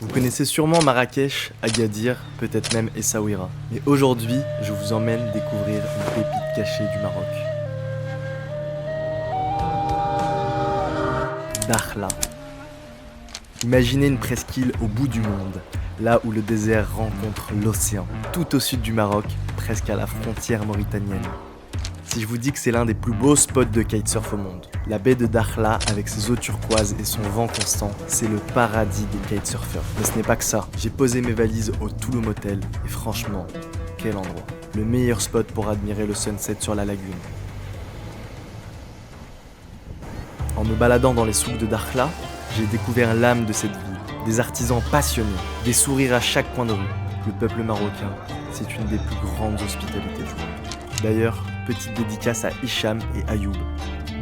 Vous connaissez sûrement Marrakech, Agadir, peut-être même Essaouira. Mais aujourd'hui, je vous emmène découvrir une pépite cachée du Maroc. Dakhla. Imaginez une presqu'île au bout du monde, là où le désert rencontre l'océan, tout au sud du Maroc, presque à la frontière mauritanienne. Si je vous dis que c'est l'un des plus beaux spots de kitesurf au monde, la baie de Dakhla, avec ses eaux turquoises et son vent constant, c'est le paradis des kitesurfers. Mais ce n'est pas que ça. J'ai posé mes valises au Touloum Hotel et franchement, quel endroit. Le meilleur spot pour admirer le sunset sur la lagune. En me baladant dans les souks de Dakhla, j'ai découvert l'âme de cette ville. Des artisans passionnés, des sourires à chaque coin de rue. Le peuple marocain, c'est une des plus grandes hospitalités du monde. D'ailleurs, petite dédicace à Hicham et Ayoub,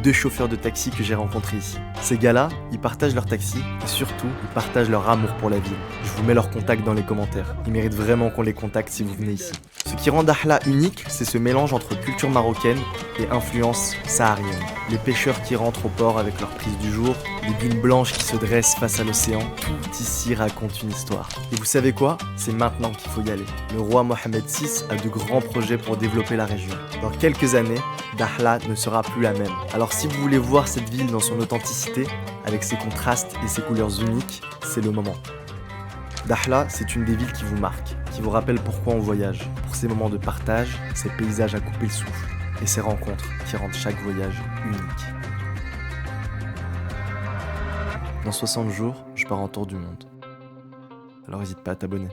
deux chauffeurs de taxi que j'ai rencontrés ici. Ces gars-là, ils partagent leur taxi et surtout, ils partagent leur amour pour la ville. Je vous mets leurs contacts dans les commentaires. Ils méritent vraiment qu'on les contacte si vous venez ici. Ce qui rend Dakhla unique, c'est ce mélange entre culture marocaine et influence saharienne. Les pêcheurs qui rentrent au port avec leur prise du jour, les dunes blanches qui se dressent face à l'océan, tout ici raconte une histoire. Et vous savez quoi? C'est maintenant qu'il faut y aller. Le roi Mohamed VI a de grands projets pour développer la région. Dans quelques années, Dakhla ne sera plus la même. Alors si vous voulez voir cette ville dans son authenticité, avec ses contrastes et ses couleurs uniques, c'est le moment. Dakhla, c'est une des villes qui vous marque, qui vous rappelle pourquoi on voyage, pour ces moments de partage, ces paysages à couper le souffle, et ces rencontres qui rendent chaque voyage unique. Dans 60 jours, je pars en tour du monde. Alors n'hésite pas à t'abonner.